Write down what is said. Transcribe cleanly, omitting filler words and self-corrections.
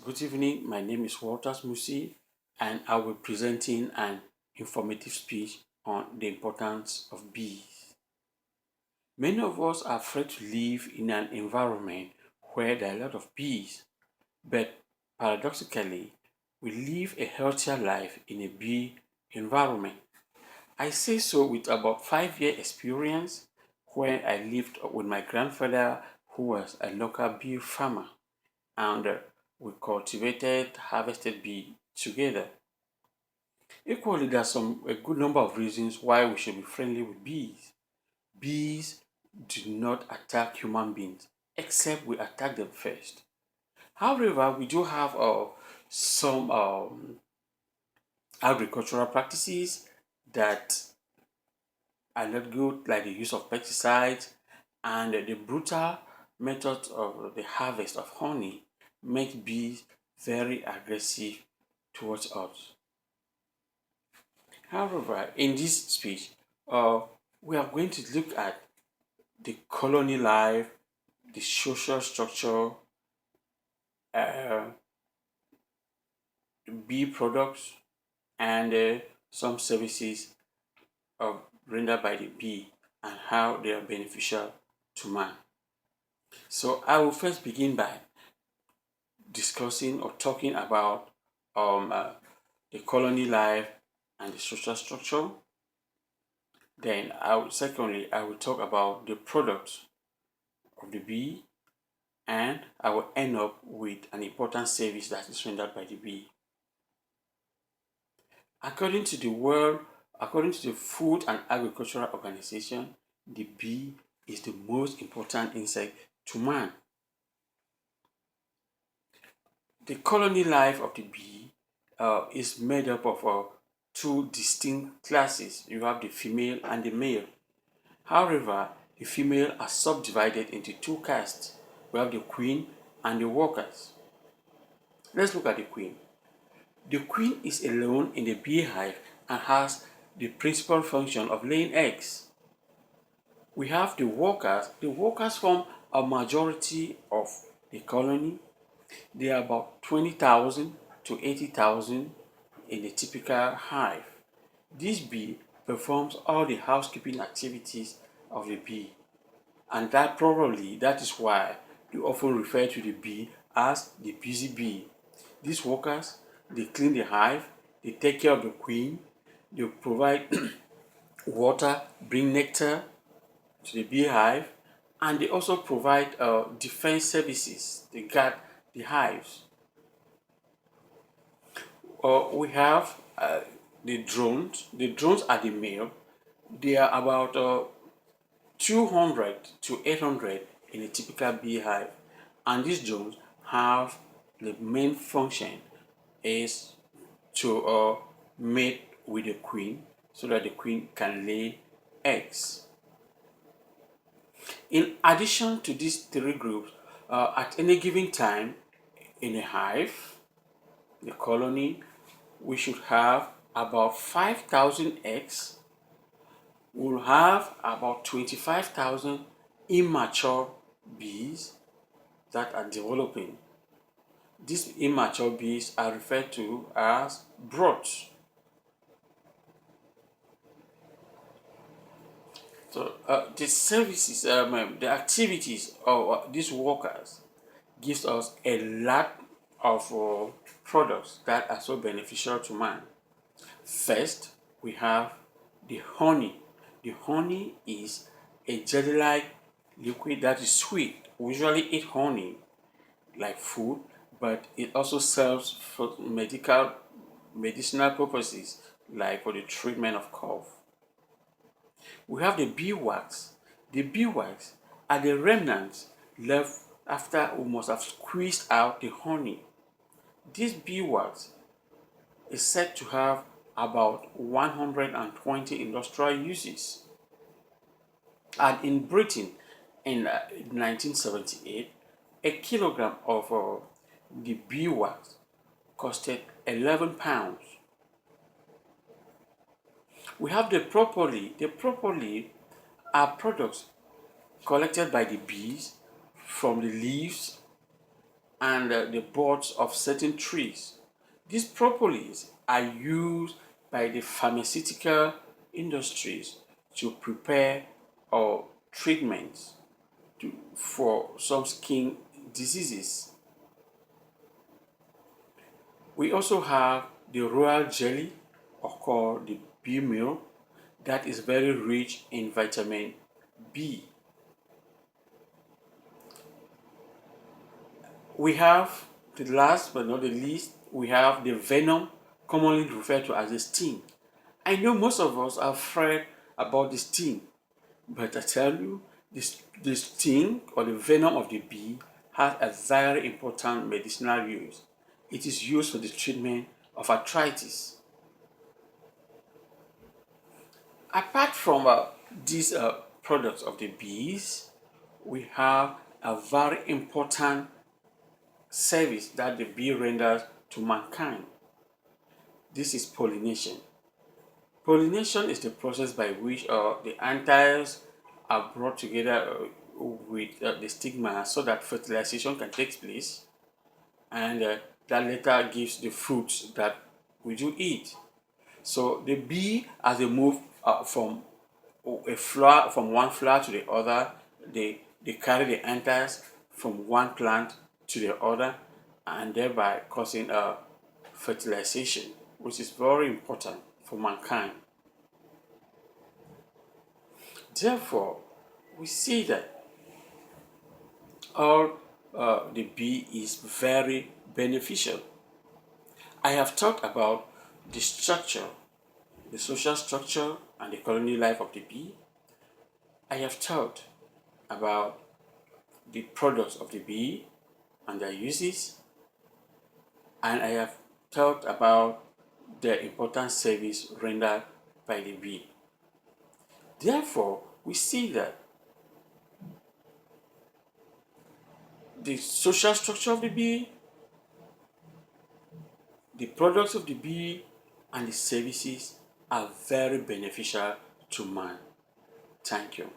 Good evening. My name is Walter Musi, and I will be presenting an informative speech on the importance of bees. Many of us are afraid to live in an environment where there are a lot of bees, but paradoxically, we live a healthier life in a bee environment. I say so with about 5 year experience where I lived with my grandfather who was a local bee farmer and we cultivated, harvested bee together. Equally, there's a good number of reasons why we should be friendly with bees. Bees do not attack human beings except we attack them first. However, we do have some agricultural practices that are not good, like the use of pesticides and the brutal method of the harvest of honey make bees very aggressive towards us. However, in this speech, uh, we are going to look at the colony life, the social structure, uh, bee products, and some services rendered by the bee and how they are beneficial to man. So I will first begin by discussing or talking about um, uh, the colony life and the social structure. Then, secondly, I will talk about the products of the bee, and I will end up with an important service that is rendered by the bee. According to according to the Food and Agricultural Organization, the bee is the most important insect to man. The colony life of the bee is made up of two distinct classes. You have the female and the male. However, the female are subdivided into two castes. We have the queen and the workers. Let's look at the queen. The queen is alone in the beehive and has the principal function of laying eggs. We have the workers. The workers form a majority of the colony. They are about 20,000 to 80,000 in a typical hive. This bee performs all the housekeeping activities of the bee, and that is why you often refer to the bee as the busy bee. These workers, they clean the hive, they take care of the queen, they provide water, bring nectar to the beehive, and they also provide defense services. They guard the hives. We have the drones. The drones are the male. They are about 200 to 800 in a typical beehive, and these drones have the main function is to mate with the queen so that the queen can lay eggs. In addition to these three groups, at any given time in a hive, the colony, we should have about 5,000 eggs. We'll have about 25,000 immature bees that are developing. These immature bees are referred to as broods. So the services, the activities of these workers gives us a lot of products that are so beneficial to man. First, we have the honey. The honey is a jelly-like liquid that is sweet. We usually eat honey like food, but it also serves for medicinal purposes, like for the treatment of cough. We have the beeswax. The beeswax are the remnants left after we must have squeezed out the honey. This beeswax is said to have about 120 industrial uses. And in Britain, in 1978, a kilogram of the beeswax costed £11. We have the propolis. The propolis are products collected by the bees from the leaves and the buds of certain trees. These propolis are used by the pharmaceutical industries to prepare or treatments for some skin diseases. We also have the royal jelly, or called the bee meal, that is very rich in vitamin B. We have the last but not the least, we have the venom, commonly referred to as the sting. I know most of us are afraid about the sting, but I tell you, the sting or the venom of the bee has a very important medicinal use. It is used for the treatment of arthritis. Apart from these products of the bees, we have a very important service that the bee renders to mankind. This is pollination. Pollination is the process by which the anthers are brought together with the stigma so that fertilization can take place, and that later gives the fruits that we do eat. So the bee, as they move from a flower, from one flower to the other, they carry the anthers from one plant to the other, and thereby causing fertilization, which is very important for mankind. Therefore, we see that all the bee is very beneficial. I have talked about the structure, the social structure, and the colony life of the bee. I have talked about the products of the bee and their uses, and I have talked about the important service rendered by the bee. Therefore, we see that the social structure of the bee, the products of the bee, and the services are very beneficial to man. Thank you.